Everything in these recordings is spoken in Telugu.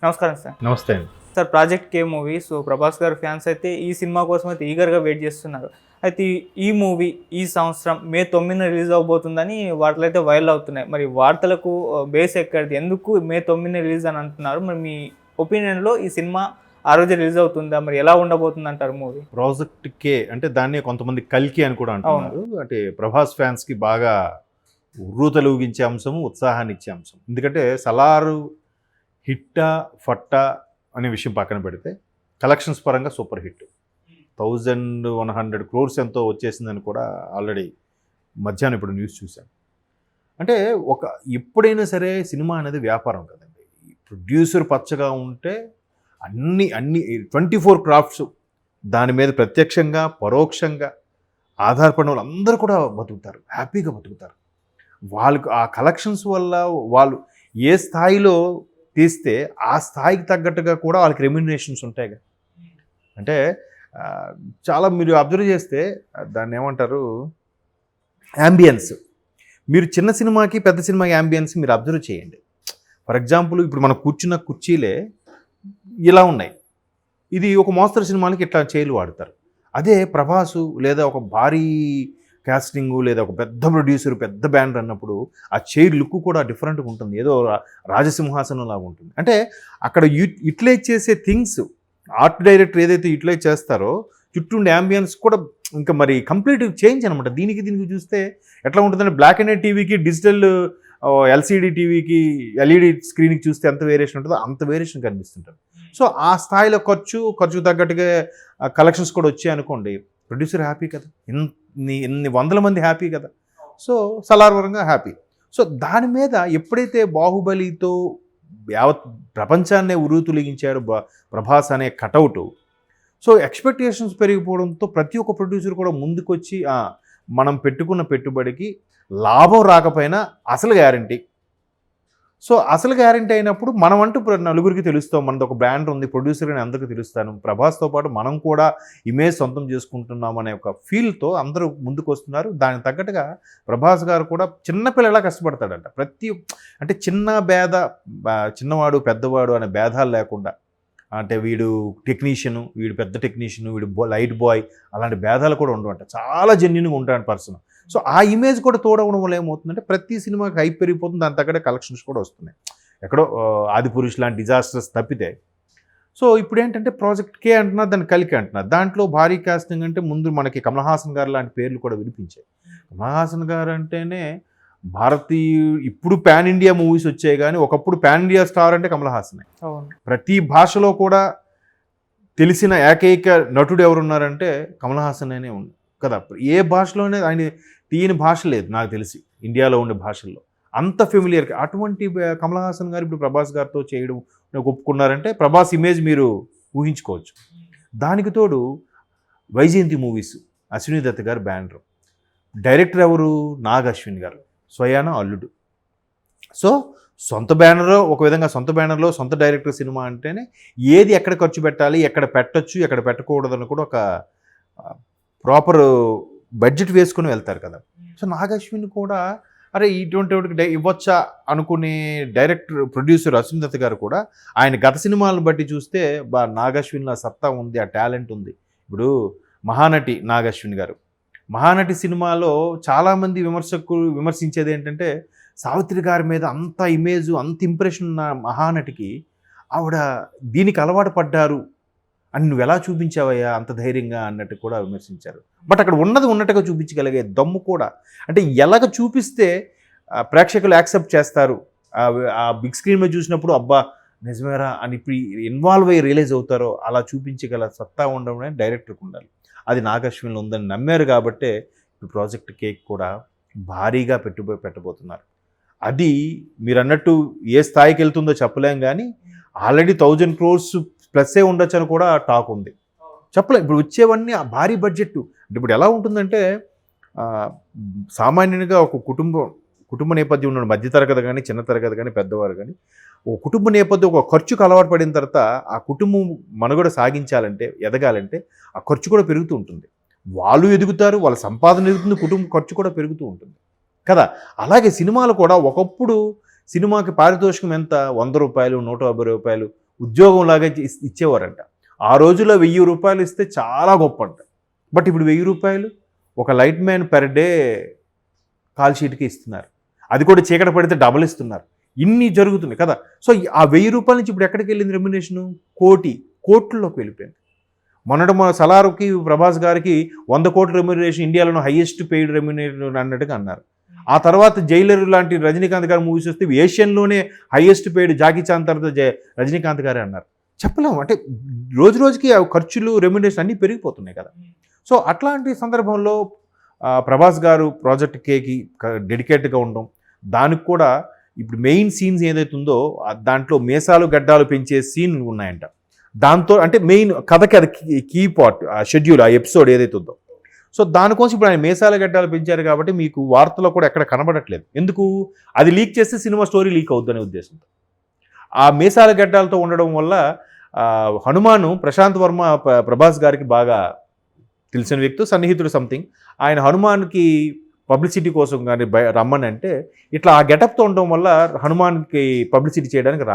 నమస్కారం సార్. నమస్తే అండి. సార్, 'ప్రాజెక్ట్ కే' మూవీ. సో, ప్రభాస్ గారి ఫ్యాన్స్ అయితే ఈ సినిమా కోసం అయితే ఈగర్‌గా వెయిట్ చేస్తున్నారు. అయితే ఈ మూవీ ఈ సంవత్సరం మే 9న రిలీజ్ అవ్వబోతుందని వార్తలు అయితే వైరల్ అవుతున్నాయి. మరి వార్తలకు బేస్ ఎక్కడిది? ఎందుకు మే 9న రిలీజ్ అని అంటున్నారు? మరి మీ ఒపీనియన్‌లో ఈ సినిమా ఆ రోజే రిలీజ్ అవుతుందా? మరి ఎలా ఉండబోతుంది అంటారు మూవీ? 'ప్రాజెక్ట్ కే' అంటే దాన్నే కొంతమంది 'కల్కి' అని కూడా అంటున్నారు. అంటే ప్రభాస్ ఫ్యాన్స్‌కి బాగా ఉర్రూతలూగించే అంశం, ఉత్సాహాన్ని ఇచ్చే అంశం. ఎందుకంటే 'సలారు' హిట్టా ఫట్టా అనే విషయం పక్కన పెడితే కలెక్షన్స్ పరంగా సూపర్ హిట్. 1100 crores ఎంతో వచ్చేసిందని కూడా ఆల్రెడీ మధ్యాహ్నం ఇప్పుడు న్యూస్ చూశాను. అంటే ఎప్పుడైనా సరే సినిమా అనేది వ్యాపారం కదండి. ప్రొడ్యూసర్ పచ్చగా ఉంటే అన్ని 24 క్రాఫ్ట్స్ దాని మీద ప్రత్యక్షంగా పరోక్షంగా ఆధారపడిన వాళ్ళందరూ కూడా బతుకుతారు, హ్యాపీగా బతుకుతారు. వాళ్ళకు ఆ కలెక్షన్స్ వల్ల వాళ్ళు ఏ స్థాయిలో తీస్తే ఆ స్థాయికి తగ్గట్టుగా కూడా వాళ్ళకి రెమ్యునరేషన్స్ ఉంటాయిగా. అంటే చాలా మీరు అబ్జర్వ్ చేస్తే దాన్ని ఏమంటారు, యాంబియన్స్. మీరు చిన్న సినిమాకి పెద్ద సినిమాకి యాంబియన్స్ మీరు అబ్జర్వ్ చేయండి. ఫర్ ఎగ్జాంపుల్ ఇప్పుడు మనం కూర్చున్న కుర్చీలే ఇలా ఉన్నాయి. ఇది ఒక మోస్తరు సినిమాలకి ఇట్లా చైర్లు వాడతారు. అదే ప్రభాసు లేదా ఒక భారీ కాస్టింగు లేదా ఒక పెద్ద ప్రొడ్యూసర్ పెద్ద బ్యానర్ అన్నప్పుడు ఆ చైర్ లుక్ కూడా డిఫరెంట్గా ఉంటుంది. ఏదో రాజసింహాసనం లాగా ఉంటుంది. అంటే అక్కడ యూటిలైజ్ చేసే థింగ్స్ ఆర్ట్ డైరెక్టర్ ఏదైతే యూటిలైజ్ చేస్తారో చుట్టూ ఉండే యాంబియన్స్ కూడా ఇంకా మరి కంప్లీట్ చేంజ్ అనమాట. దీనికి చూస్తే ఎట్లా ఉంటుందంటే బ్లాక్ అండ్ వైట్ టీవీకి డిజిటల్ ఎల్సీడీ టీవీకి ఎల్ఈడి స్క్రీన్కి చూస్తే ఎంత వేరియేషన్ ఉంటుందో అంత వేరియేషన్ కనిపిస్తుంటుంది. సో ఆ స్థాయిలో ఖర్చు తగ్గట్టుగా కలెక్షన్స్ కూడా వచ్చాయి అనుకోండి, ప్రొడ్యూసర్ హ్యాపీ కదా, ఎన్ని వందల మంది హ్యాపీ కదా. So సలార్వరంగా happy. సో దాని మీద ఎప్పుడైతే బాహుబలితో యావత్ ప్రపంచాన్నే ఉరుతొలగించాడు ప్రభాస్ అనే కటౌటు, సో ఎక్స్పెక్టేషన్స్ పెరిగిపోవడంతో ప్రతి ఒక్క ప్రొడ్యూసర్ కూడా ముందుకొచ్చి మనం పెట్టుకున్న పెట్టుబడికి లాభం రాకపోయినా అసలు గ్యారంటీ. సో అసలు గ్యారంటీ అయినప్పుడు మనం అంటూ నలుగురికి తెలుస్తాం, మనది ఒక బ్రాండ్ ఉంది, ప్రొడ్యూసర్ అని అందరికీ తెలుస్తాను, ప్రభాస్తో పాటు మనం కూడా ఇమేజ్ సొంతం చేసుకుంటున్నాం అనే ఒక ఫీల్తో అందరూ ముందుకు వస్తున్నారు. దానికి తగ్గట్టుగా ప్రభాస్ గారు కూడా చిన్నపిల్లలా కష్టపడతాడంట. అంటే చిన్నవాడు పెద్దవాడు అనే భేదాలు లేకుండా, అంటే వీడు టెక్నీషియను, వీడు పెద్ద టెక్నీషియను, వీడు లైట్ బాయ్, అలాంటి భేదాలు కూడా ఉండవంట. చాలా జెన్యున్గా ఉంటాడు పర్సన్. సో ఆ ఇమేజ్ కూడా తోడవడం వల్ల ఏమవుతుందంటే ప్రతి సినిమాకి హైప్ పెరిగిపోతుంది, దాని తగ్గట్టే కలెక్షన్స్ కూడా వస్తున్నాయి. ఎక్కడో ఆదిపురుష్ లాంటి డిజాస్టర్స్ తప్పితే. సో ఇప్పుడు ఏంటంటే 'ప్రాజెక్ట్ కే' అంటున్నారు, దాన్ని 'కల్కి' అంటున్నారు. దాంట్లో భారీ కాస్టింగ్ అంటే ముందు మనకి కమల్ హాసన్ గారు లాంటి పేర్లు కూడా వినిపించాయి. కమల్ హాసన్ గారు అంటేనే ఇప్పుడు పాన్ ఇండియా మూవీస్ వచ్చాయి, కానీ ఒకప్పుడు పాన్ ఇండియా స్టార్ అంటే కమల్ హాసనే. ప్రతి భాషలో కూడా తెలిసిన ఏకైక నటుడు ఎవరున్నారంటే కమల్ హాసన్ అనే ఉంది కదా. ఏ భాషలోనే ఆయన తీయని భాష లేదు నాకు తెలిసి ఇండియాలో ఉండే భాషల్లో, అంత ఫెమిలియర్. అటువంటి కమల్ హాసన్ గారు ఇప్పుడు ప్రభాస్ గారితో చేయడం ఒప్పుకున్నారంటే ప్రభాస్ ఇమేజ్ మీరు ఊహించుకోవచ్చు. దానికి తోడు వైజయంతి మూవీస్, అశ్విని దత్ గారు బ్యానర్, డైరెక్టర్ ఎవరు, నాగ్ అశ్విన్ గారు, స్వయాన అల్లుడు. సో సొంత బ్యానర్, ఒక విధంగా సొంత బ్యానర్లో సొంత డైరెక్టర్ సినిమా అంటేనే ఏది ఎక్కడ ఖర్చు పెట్టాలి, ఎక్కడ పెట్టచ్చు, ఎక్కడ పెట్టకూడదని కూడా ఒక ప్రాపర్ బడ్జెట్ వేసుకుని వెళ్తారు కదా. సో నాగ్ అశ్విన్ కూడా అరే ఇటువంటి వాటికి ఇవ్వచ్చా అనుకునే ప్రొడ్యూసర్ అశ్విన్ దత్ గారు కూడా ఆయన గత సినిమాలను బట్టి చూస్తే నాగ్ అశ్విన్లో సత్తా ఉంది, ఆ టాలెంట్ ఉంది. ఇప్పుడు మహానటి నాగ్ అశ్విన్ గారు, మహానటి సినిమాలో చాలామంది విమర్శించేది ఏంటంటే సావిత్రి గారి మీద అంత ఇమేజ్ అంత ఇంప్రెషన్ ఉన్న మహానటికి ఆవిడ దీనికి అలవాటు పడ్డారు అని నువ్వు ఎలా చూపించావయ్యా అంత ధైర్యంగా అన్నట్టు కూడా విమర్శించారు. బట్ అక్కడ ఉన్నట్టుగా చూపించగలిగే దమ్ము కూడా, అంటే ఎలాగ చూపిస్తే ప్రేక్షకులు యాక్సెప్ట్ చేస్తారు, ఆ బిగ్ స్క్రీన్ మీద చూసినప్పుడు అబ్బా నిజమేరా అని ఇప్పుడు ఇన్వాల్వ్ అయ్యి రియలైజ్ అవుతారో అలా చూపించగల సత్తా ఉండడం డైరెక్టర్కి ఉండాలి. అది నాగ్ అశ్విన్లో ఉందని నమ్మారు కాబట్టే ఇప్పుడు 'ప్రాజెక్ట్ కే' కూడా భారీగా పెట్టబోతున్నారు. అది మీరు అన్నట్టు ఏ స్థాయికి వెళ్తుందో చెప్పలేం, కానీ ఆల్రెడీ 1000 crores ప్లస్సే ఉండొచ్చు అని కూడా టాక్ ఉంది. చెప్పలేం. ఇప్పుడు వచ్చేవన్నీ ఆ భారీ బడ్జెట్. అంటే ఇప్పుడు ఎలా ఉంటుందంటే సామాన్యంగా ఒక కుటుంబ నేపథ్యం ఉన్న మధ్యతరగతి కానీ, చిన్న తరగతి కానీ, పెద్దవారు కానీ, ఒక కుటుంబ నేపథ్యం ఒక ఖర్చుకు అలవాటు పడిన తర్వాత ఆ కుటుంబం మనుగడ సాగించాలంటే, ఎదగాలంటే ఆ ఖర్చు కూడా పెరుగుతూ ఉంటుంది. వాళ్ళు ఎదుగుతారు, వాళ్ళ సంపాదన ఎదుగుతుంది, కుటుంబ ఖర్చు కూడా పెరుగుతూ ఉంటుంది కదా. అలాగే సినిమాలు కూడా ఒకప్పుడు సినిమాకి పారితోషికం ఎంత, 100 రూపాయలు, 150 రూపాయలు ఉద్యోగంలాగా ఇచ్చేవారంట. ఆ రోజుల్లో 1000 రూపాయలు ఇస్తే చాలా గొప్ప అంట. బట్ ఇప్పుడు 1000 రూపాయలు ఒక light man per day call షీట్కి ఇస్తున్నారు. అది కూడా చీకటి పడితే డబల్ ఇస్తున్నారు. ఇన్ని జరుగుతున్నాయి కదా. సో ఆ 1000 రూపాయల నుంచి ఇప్పుడు ఎక్కడికి వెళ్ళింది రెమ్యునేషను? కోట్లలోకి వెళ్ళిపోయింది. మన సలార్కి ప్రభాస్ గారికి 100 కోట్ల రెమ్యునరేషన్, ఇండియాలోనే హైయెస్ట్ పెయిడ్ రెమ్యునరేషన్ అన్నట్టుగా అన్నారు. ఆ తర్వాత జైలర్ లాంటి రజనీకాంత్ గారు మూవీస్ వస్తే ఏషియన్లోనే హైయెస్ట్ పెయిడ్ జాకీ చాన్ తర్వాత రజనీకాంత్ గారే అన్నారు. చెప్పలేము, అంటే రోజు రోజుకి ఆ ఖర్చులు రెమ్యునరేషన్ అన్నీ పెరిగిపోతున్నాయి కదా. సో అట్లాంటి సందర్భంలో ప్రభాస్ గారు ప్రాజెక్ట్ కేకి డెడికేట్గా ఉండడం, దానికి కూడా ఇప్పుడు మెయిన్ సీన్స్ ఏదైతే ఉందో దాంట్లో మీసాలు గడ్డాలు పెంచే సీన్ ఉన్నాయంట. దాంతో అంటే మెయిన్ కథకి అది కీ పార్ట్, ఆ షెడ్యూల్, ఆ ఎపిసోడ్ ఏదైతే ఉందో. సో దానికోసం ఇప్పుడు ఆయన మీసాల గడ్డాలు పెంచారు కాబట్టి మీకు వార్తలో కూడా ఎక్కడ కనబడట్లేదు. ఎందుకు? అది లీక్ చేస్తే సినిమా స్టోరీ లీక్ అవుద్దనే ఉద్దేశంతో. ఆ మీసాల గడ్డాలతో ఉండడం వల్ల హనుమాను ప్రశాంత్ వర్మ ప్రభాస్ గారికి బాగా తెలిసిన వ్యక్తి, సన్నిహితుడు సంథింగ్. ఆయన హనుమాన్కి పబ్లిసిటీ కోసం కానీ రమ్మని అంటే ఇట్లా ఆ గెటప్తో ఉండడం వల్ల హనుమాన్కి పబ్లిసిటీ చేయడానికి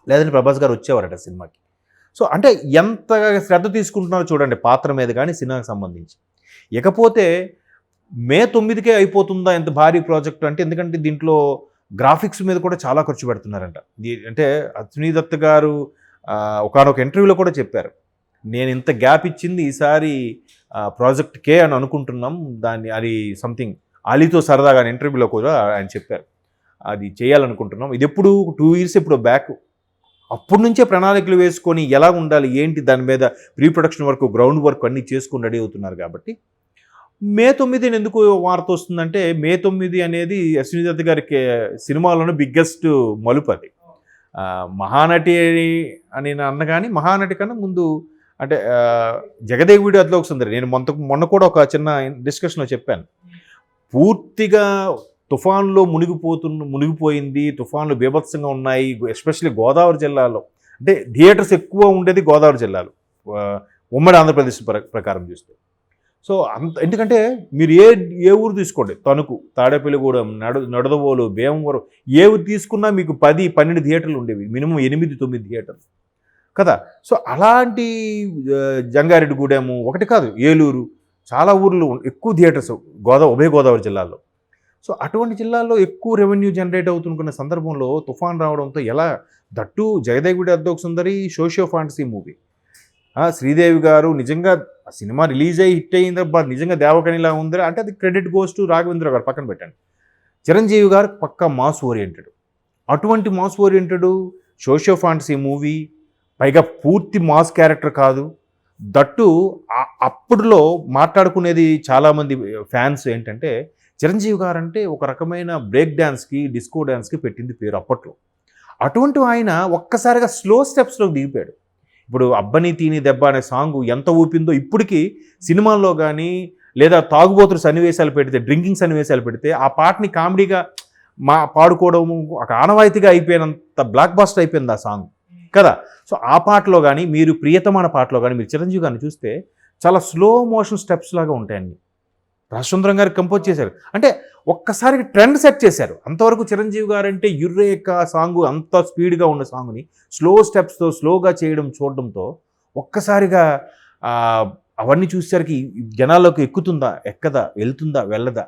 లేదంటే ప్రభాస్ గారు వచ్చేవారట సినిమాకి. సో అంటే ఎంత శ్రద్ధ తీసుకుంటున్నారో చూడండి పాత్ర మీద కానీ సినిమాకి సంబంధించి. ఇకపోతే మే 9కే అయిపోతుందా ఎంత భారీ ప్రాజెక్ట్ అంటే, ఎందుకంటే దీంట్లో గ్రాఫిక్స్ మీద కూడా చాలా ఖర్చు పెడుతున్నారంట. అంటే అశ్విని దత్ గారు ఒకానొక ఇంటర్వ్యూలో కూడా చెప్పారు, నేను ఇంత గ్యాప్ ఇచ్చింది ఈసారి ప్రాజెక్ట్ కే అని అనుకుంటున్నాం, దాన్ని అది సంథింగ్ అలీతో సరదాగా ఇంటర్వ్యూలో కూడా ఆయన చెప్పారు, అది చేయాలనుకుంటున్నాం. ఇది ఎప్పుడు 2 years ఎప్పుడు బ్యాక్, అప్పటి నుంచే ప్రణాళికలు వేసుకొని ఎలా ఉండాలి ఏంటి దాని మీద pre production work, ground work అన్నీ చేసుకుని రెడీ అవుతున్నారు. కాబట్టి మే 9 ఎందుకు వార్త వస్తుందంటే, మే 9 అనేది అశ్విని దత్ గారికి సినిమాలోనే బిగ్గెస్ట్ మలుపు. అది మహానటి అని అన్న కానీ మహానటి కన్నా ముందు అంటే జగదేగుడి అదిలోకి సుందరి. నేను మొన్న కూడా ఒక చిన్న డిస్కషన్లో చెప్పాను, పూర్తిగా తుఫాన్లో మునిగిపోయింది, తుఫాన్లు బీభత్సంగా ఉన్నాయి. ఎస్పెషల్లీ గోదావరి జిల్లాలో, అంటే థియేటర్స్ ఎక్కువ ఉండేది గోదావరి జిల్లాలో ఉమ్మడి ఆంధ్రప్రదేశ్ ప్రకారం చూస్తే. సో ఎందుకంటే మీరు ఏ ఊరు తీసుకోండి, తణుకు, తాడేపల్లిగూడెం, నడదవోలు, భీమవరం, ఏ ఊరు తీసుకున్నా మీకు 10-12 థియేటర్లు ఉండేవి, మినిమం 8-9 థియేటర్లు కదా. సో అలాంటి జంగారెడ్డిగూడెము ఒకటి కాదు, ఏలూరు, చాలా ఊర్లు ఎక్కువ థియేటర్స్ ఉభయ గోదావరి జిల్లాలో. సో అటువంటి జిల్లాల్లో ఎక్కువ రెవెన్యూ జనరేట్ అవుతున్న సందర్భంలో తుఫాన్ రావడంతో ఎలా, దట్టు జగదేగుడి అద్దోక సుందరి socio fantasy movie, Sridevi garu నిజంగా సినిమా రిలీజ్ అయ్యి హిట్ అయిన తర్వాత నిజంగా దేవకనిలా ఉంది అంటే అది క్రెడిట్ గోస్ టు రాఘవేంద్ర గారు, పక్కన పెట్టండి. చిరంజీవి గారు పక్కా మాస్ ఓరియంటెడ్, అటువంటి mass oriented socio fantasy movie, పైగా పూర్తి మాస్ క్యారెక్టర్ కాదు. దట్టు అప్పుడులో మాట్లాడుకునేది చాలామంది ఫ్యాన్స్ ఏంటంటే, చిరంజీవి గారు అంటే ఒక రకమైన బ్రేక్ డ్యాన్స్కి, డిస్కో డ్యాన్స్కి పెట్టింది పేరు అప్పట్లో. అటువంటి ఆయన ఒక్కసారిగా స్లో స్టెప్స్లోకి దిగిపోయాడు. ఇప్పుడు అబ్బని తీని దెబ్బ అనే సాంగ్ ఎంత ఊపిందో ఇప్పటికీ సినిమాల్లో కానీ, లేదా తాగుబోతులు సన్నివేశాలు పెడితే, డ్రింకింగ్ సన్నివేశాలు పెడితే ఆ పాటని కామెడీగా పాడుకోవడం ఒక ఆనవాయితీగా అయిపోయినంత బ్లాక్ బాస్టర్ అయిపోయింది ఆ సాంగ్ కదా. సో ఆ పాటలో కానీ, మీరు ప్రియతమైన పాటలో కానీ మీరు చిరంజీవి గారిని చూస్తే చాలా స్లో మోషన్ స్టెప్స్ లాగా ఉంటాయండి. రాజచంద్రం గారు కంపోజ్ చేశారు, అంటే ఒక్కసారికి ట్రెండ్ సెట్ చేశారు. అంతవరకు చిరంజీవి గారు అంటే యుర్రేక సాంగ్, అంత స్పీడ్గా ఉన్న సాంగ్ని స్లో స్టెప్స్తో స్లోగా చేయడం చూడడంతో ఒక్కసారిగా అవన్నీ చూసేసరికి జనాల్లోకి ఎక్కుతుందా, ఎక్కదా, వెళ్తుందా, వెళ్ళదా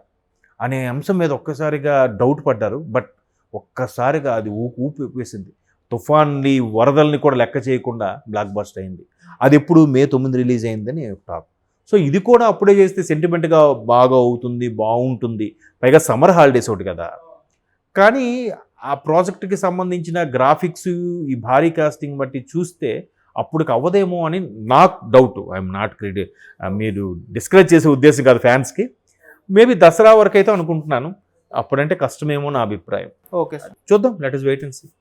అనే అంశం మీద ఒక్కసారిగా డౌట్ పడ్డారు. బట్ ఒక్కసారిగా అది ఊపేసింది. తుఫాన్ని, వరదల్ని కూడా లెక్క చేయకుండా బ్లాక్ బస్టర్ అయింది. అది ఎప్పుడు మే 9 రిలీజ్ అయిందని టాక్. సో ఇది కూడా అప్పుడే చేస్తే సెంటిమెంట్గా బాగా అవుతుంది, బాగుంటుంది. పైగా సమ్మర్ హాలిడేస్ ఒకటి కదా. కానీ ఆ ప్రాజెక్ట్కి సంబంధించిన గ్రాఫిక్స్, ఈ భారీ కాస్టింగ్ బట్టి చూస్తే అప్పటికి అవ్వదేమో అని నాకు డౌట్. ఐఎమ్ నాట్ క్రెడిట్, మీరు డిస్కరేజ్ చేసే ఉద్దేశం కాదు ఫ్యాన్స్కి. మేబీ దసరా వరకు అయితే అనుకుంటున్నాను, అప్పుడంటే కష్టమేమో నా అభిప్రాయం. ఓకే సార్, చూద్దాం, let us wait and see.